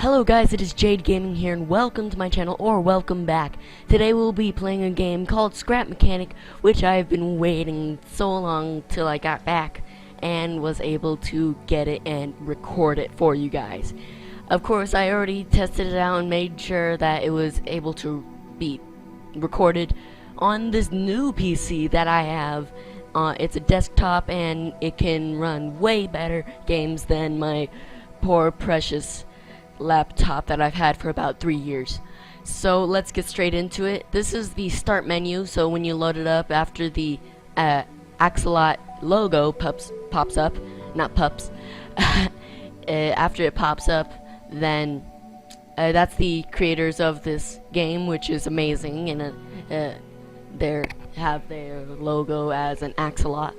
Hello guys, it is Jade Gaming here and welcome to my channel, or welcome back. Today we'll be playing a game called Scrap Mechanic, which I've been waiting so long till I got back and was able to get it and record it for you guys. Of course, I already tested it out and made sure that it was able to be recorded on this new PC that I have. It's a desktop and it can run way better games than my poor precious laptop that I've had for about 3 years. So let's get straight into it. This is the start menu, so when you load it up, after the Axolot logo pops up, not pups, after it pops up, then that's the creators of this game, which is amazing, and they have their logo as an axolotl.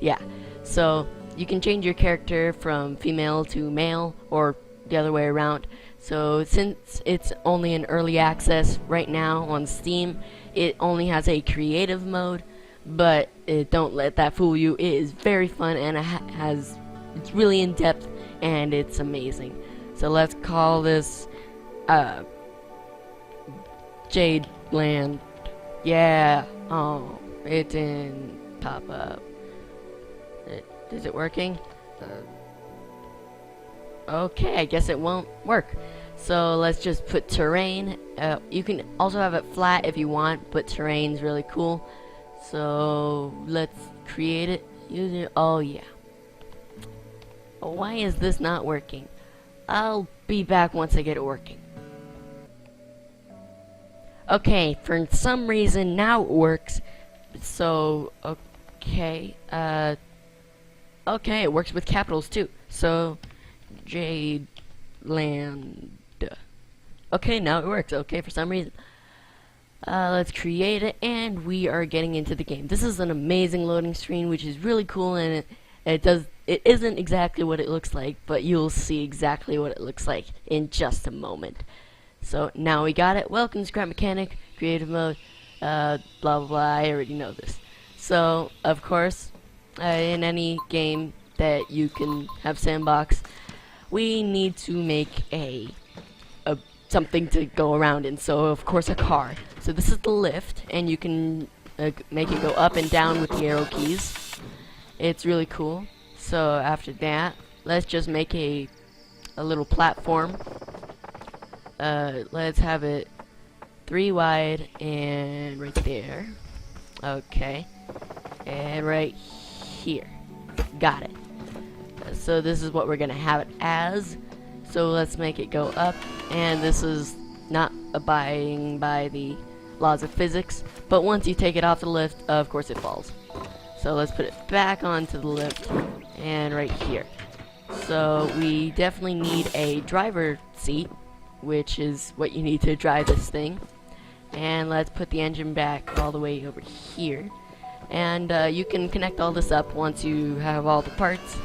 Yeah, so you can change your character from female to male, or the other way around. So since it's only in early access right now on Steam, it only has a creative mode, but don't let that fool you. It is very fun, and it's really in depth, and it's amazing. So let's call this Jade Land. Yeah. Oh, it didn't pop up. Is it working? Okay, I guess it won't work. So let's just put terrain. You can also have it flat if you want, but terrain's really cool. So let's create it. Oh yeah. Why is this not working? I'll be back once I get it working. Okay, for some reason now it works. So okay, okay, it works with capitals too. So, Jade Land. Okay, now it works. Okay, for some reason. Let's create it, and we are getting into the game. This is an amazing loading screen, which is really cool, and it isn't exactly what it looks like, but you'll see exactly what it looks like in just a moment. So now we got it. Welcome to Scrap Mechanic, creative mode, blah blah blah. I already know this. So, of course, in any game that you can have sandbox, we need to make a something to go around in. So of course a car. So this is the lift, and you can make it go up and down with the arrow keys. It's really cool. So after that, let's just make a little platform. Let's have it 3 wide and right there. Okay, and right here. Got it. So this is what we're gonna have it as. So let's make it go up, and this is not abiding by the laws of physics, but once you take it off the lift, of course it falls. So let's put it back onto the lift and right here. So we definitely need a driver seat, which is what you need to drive this thing. And let's put the engine back all the way over here. And you can connect all this up once you have all the parts.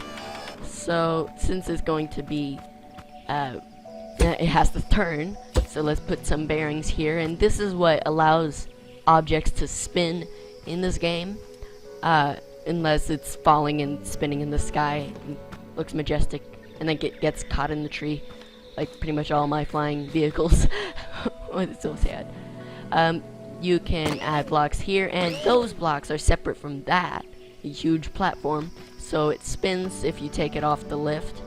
So since it's going to be it has to turn, so let's put some bearings here, and this is what allows objects to spin in this game, unless it's falling and spinning in the sky and looks majestic and then gets caught in the tree, like pretty much all my flying vehicles. It's so sad. You can add blocks here, and those blocks are separate from that huge platform, so it spins if you take it off the lift.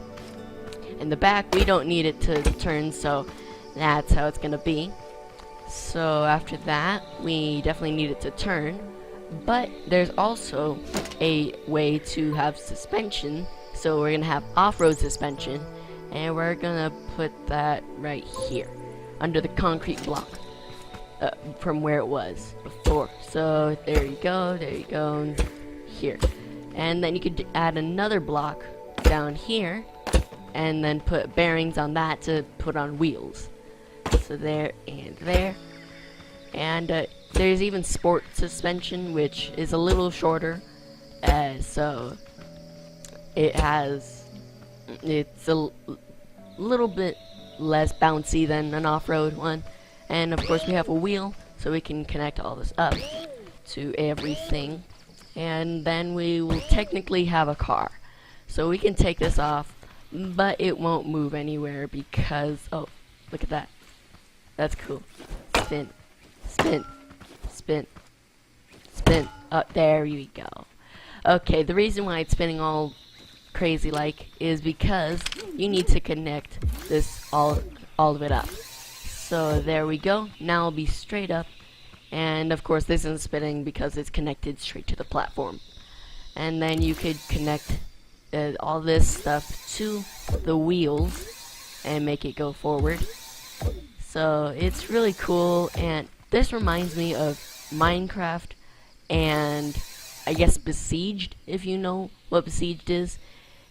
In the back, we don't need it to turn, so that's how it's gonna be. So after that, we definitely need it to turn, but there's also a way to have suspension. So we're gonna have off-road suspension, and we're gonna put that right here under the concrete block. From where it was before. So there you go, here. And then you could add another block down here, and then put bearings on that to put on wheels. So there and there. And there's even sport suspension, which is a little shorter. So it's a little bit less bouncy than an off-road one. And of course we have a wheel, so we can connect all this up to everything. And then we will technically have a car. So we can take this off, but it won't move anywhere because, oh, look at that. That's cool. Spin, spin, spin, spin. Oh, there you go. Okay, the reason why it's spinning all crazy like is because you need to connect this all of it up. So there we go. Now it'll be straight up, and of course this isn't spinning because it's connected straight to the platform. And then you could connect all this stuff to the wheels and make it go forward. So it's really cool, and this reminds me of Minecraft and I guess Besieged, if you know what Besieged is.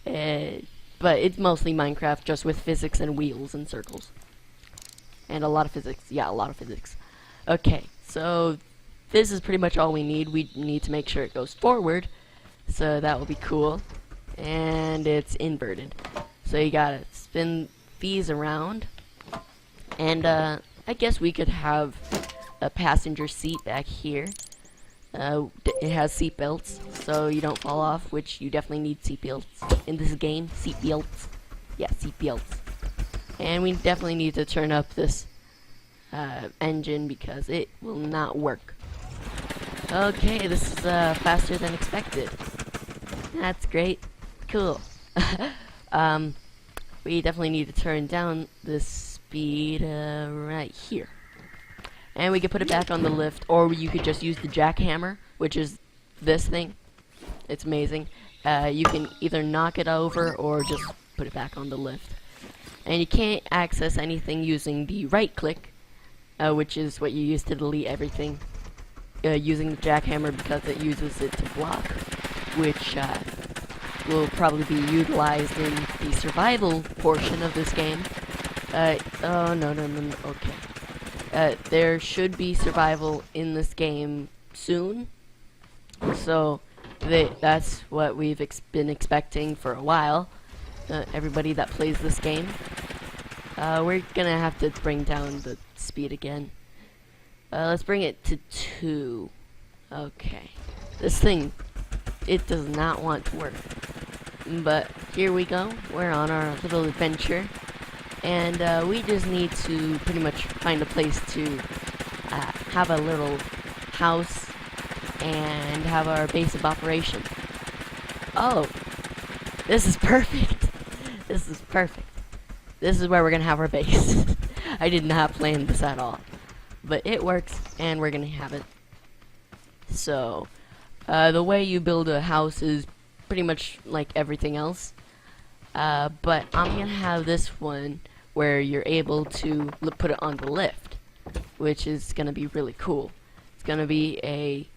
But it's mostly Minecraft, just with physics and wheels and circles. And a lot of physics. Yeah, a lot of physics. Okay, so this is pretty much all we need. We need to make sure it goes forward, so that will be cool. And it's inverted. So you gotta spin these around. And I guess we could have a passenger seat back here. It has seat belts, so you don't fall off, which you definitely need seat belts in this game. Seat belts. Yeah, seat belts. And we definitely need to turn up this engine because it will not work. Okay, this is faster than expected. That's great. Cool. We definitely need to turn down the speed right here. And we could put it back on the lift, or you could just use the jackhammer, which is this thing. It's amazing. You can either knock it over or just put it back on the lift. And you can't access anything using the right click, which is what you use to delete everything, using the jackhammer because it uses it to block, which will probably be utilized in the survival portion of this game. Oh, no, okay. There should be survival in this game soon, so that's what we've been expecting for a while. Everybody that plays this game. We're gonna have to bring down the speed again. Let's bring it to 2. Okay. This thing, it does not want to work. But here we go. We're on our little adventure. And we just need to pretty much find a place to have a little house and have our base of operation. Oh, this is perfect. This is perfect. This is where we're gonna have our base. I did not plan this at all, but it works, and we're gonna have it. So, the way you build a house is pretty much like everything else, but I'm gonna have this one where you're able to put it on the lift, which is gonna be really cool. It's gonna be a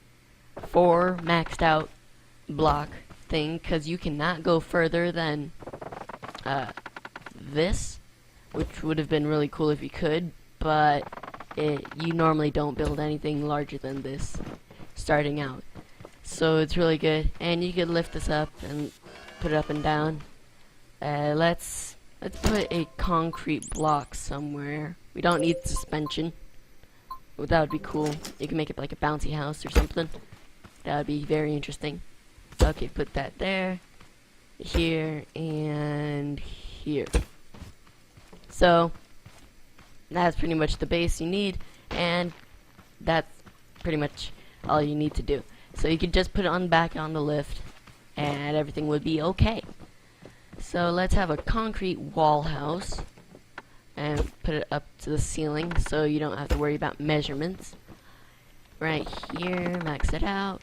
4 maxed out block thing, because you cannot go further than this, which would have been really cool if you could, but you normally don't build anything larger than this starting out. So it's really good, and you can lift this up and put it up and down. Let's put a concrete block somewhere. We don't need suspension. That would be cool. You can make it like a bouncy house or something. That would be very interesting. Okay, put that there, here, and here. So that's pretty much the base you need, and that's pretty much all you need to do. So you could just put it on back on the lift, and everything would be okay. So let's have a concrete wall house and put it up to the ceiling so you don't have to worry about measurements. Right here, max it out,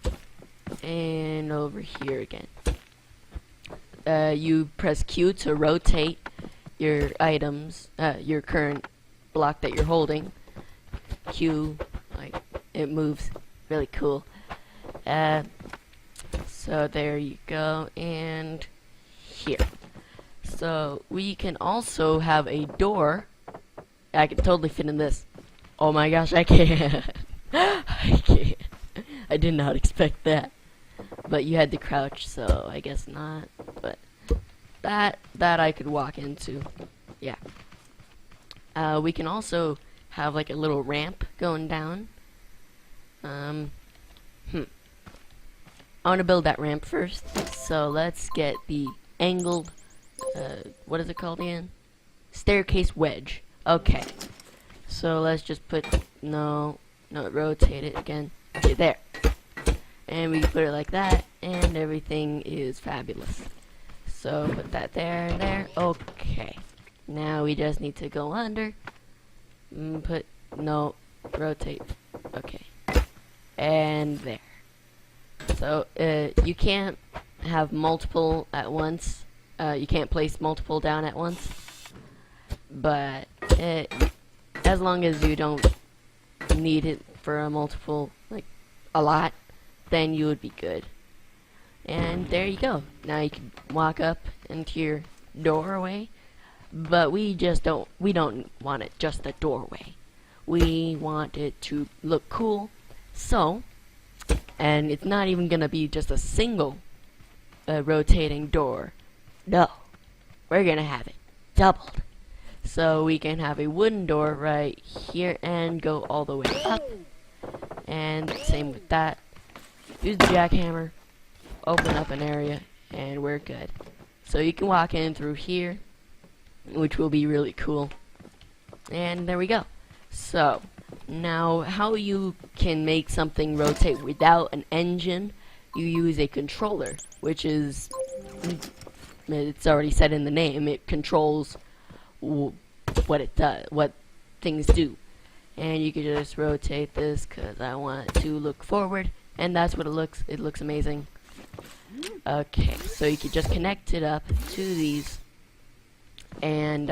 and over here again. You press Q to rotate your items, your current block that you're holding. Q, like, it moves. Really cool. So there you go, and here. So we can also have a door. I can totally fit in this. Oh my gosh, I can't. I can't. I did not expect that. But you had to crouch, so I guess not. But that I could walk into. Yeah. We can also have like a little ramp going down. I want to build that ramp first. So let's get the angled what is it called again? Staircase wedge. Okay. So let's just put, no, rotate it again. Okay, there. And we can put it like that, and everything is fabulous. So put that there and there. Okay. Now we just need to go under. Rotate. Okay. And there. So you can't have multiple at once. You can't place multiple down at once. But as long as you don't need it for a multiple, like a lot, then you would be good. And there you go. Now you can walk up into your doorway, but we don't want it just a doorway. We want it to look cool. So, and it's not even gonna be just a single rotating door. No, we're gonna have it doubled. So we can have a wooden door right here and go all the way up. And same with that. Use the jackhammer, open up an area, and we're good. So you can walk in through here, which will be really cool. And there we go. So now how you can make something rotate without an engine, you use a controller, which is, it's already said in the name, it controls what it does, what things do. And you can just rotate this because I want it to look forward, and that's what it looks amazing. Okay, so you can just connect it up to these, and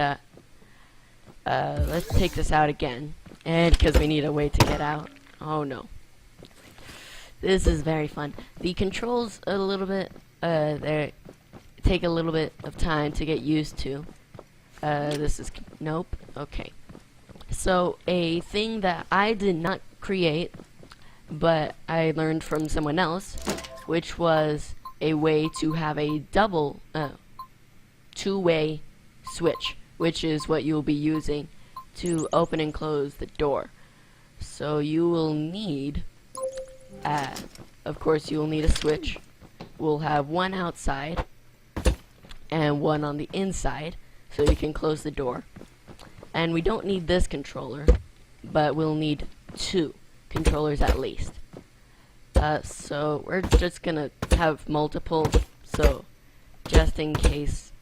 let's take this out again, and because we need a way to get out. Oh no, this is very fun. The controls a little bit they take a little bit of time to get used to. This is nope. Okay, so a thing that I did not create, but I learned from someone else, which was a way to have a double two-way switch, which is what you'll be using to open and close the door. So you will need, of course, you will need a switch. We'll have one outside and one on the inside, so you can close the door. And we don't need this controller, but we'll need 2 controllers at least. So we're just gonna have multiple, so just in case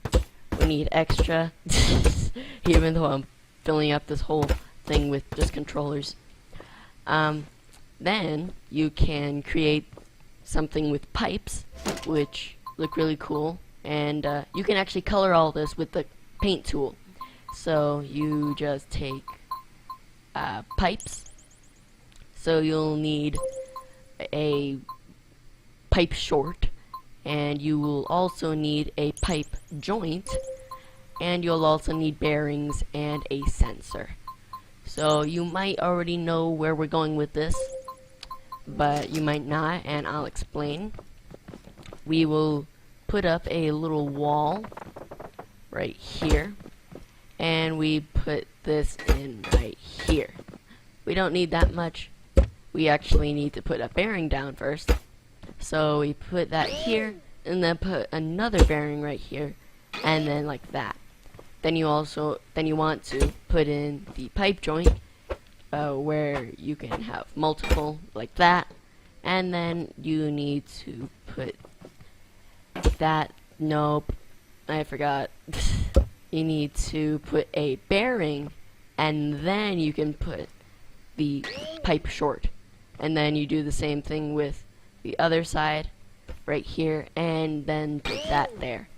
we need extra, even though I'm filling up this whole thing with just controllers. Then you can create something with pipes, which look really cool, and you can actually color all this with the paint tool. So you just take pipes. So you'll need a pipe short, and you will also need a pipe joint, and you'll also need bearings and a sensor. So you might already know where we're going with this, but you might not, and I'll explain. We will put up a little wall right here, and we put this in right here. We don't need that much. We actually need to put a bearing down first. So we put that here, and then put another bearing right here, and then like that. Then you want to put in the pipe joint, where you can have multiple like that, and then you need to put that. Nope, I forgot. You need to put a bearing, and then you can put the pipe short, and then you do the same thing with the other side right here, and then put that there.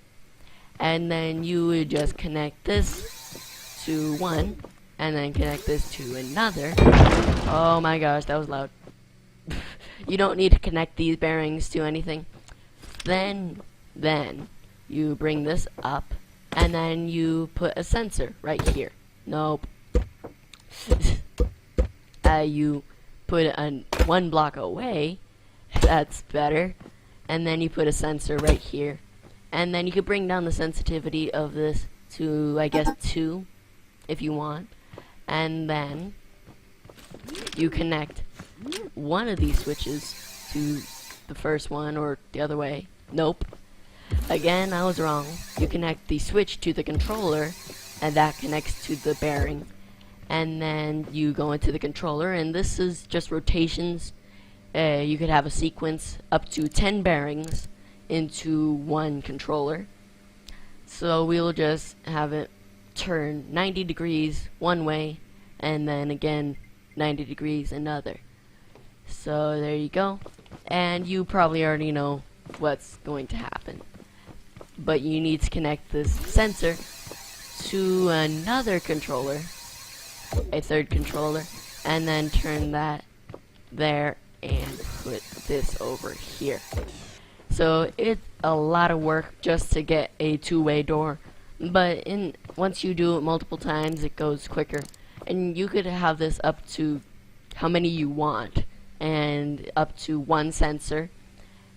And then you would just connect this to one, and then connect this to another. Oh my gosh, that was loud. You don't need to connect these bearings to anything. Then you bring this up, and then you put a sensor right here. Nope. You put it one block away. That's better. And then you put a sensor right here. And then you could bring down the sensitivity of this to, I guess, 2 if you want. And then you connect one of these switches to the first one, or the other way. Nope. again, I was wrong. You connect the switch to the controller, and that connects to the bearing. And then you go into the controller, and this is just rotations. You could have a sequence up to 10 bearings into one controller. So we'll just have it turn 90 degrees one way, and then again 90 degrees another. So there you go. And you probably already know what's going to happen. But you need to connect this sensor to another controller, a third controller, and then turn that there and put this over here. So it's a lot of work just to get a two-way door, but once you do it multiple times, it goes quicker. And you could have this up to how many you want, and up to one sensor,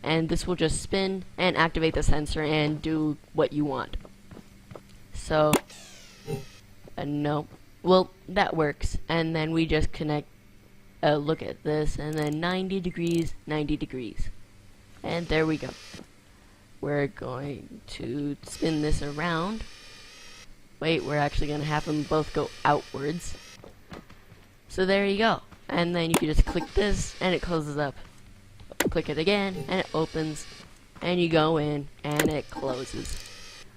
and this will just spin and activate the sensor and do what you want. So no, well, that works. And then we just connect, look at this, and then 90 degrees, 90 degrees. And there we go. We're going to spin this around. Wait, we're actually going to have them both go outwards. So there you go. And then you can just click this, and it closes up. Click it again, and it opens. And you go in, and it closes.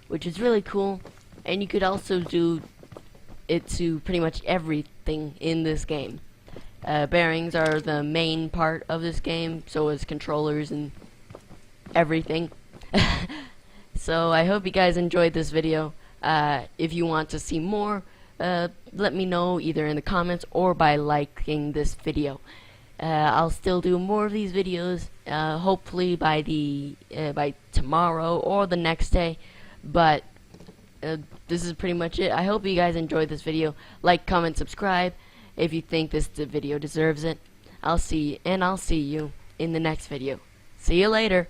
Which is really cool. And you could also do it to pretty much everything in this game. Bearings are the main part of this game, so is controllers and everything. So I hope you guys enjoyed this video. If you want to see more, let me know either in the comments or by liking this video. I'll still do more of these videos, hopefully by tomorrow or the next day. But this is pretty much it. I hope you guys enjoyed this video. Like, comment, subscribe if you think this video deserves it. I'll see you in the next video. See you later.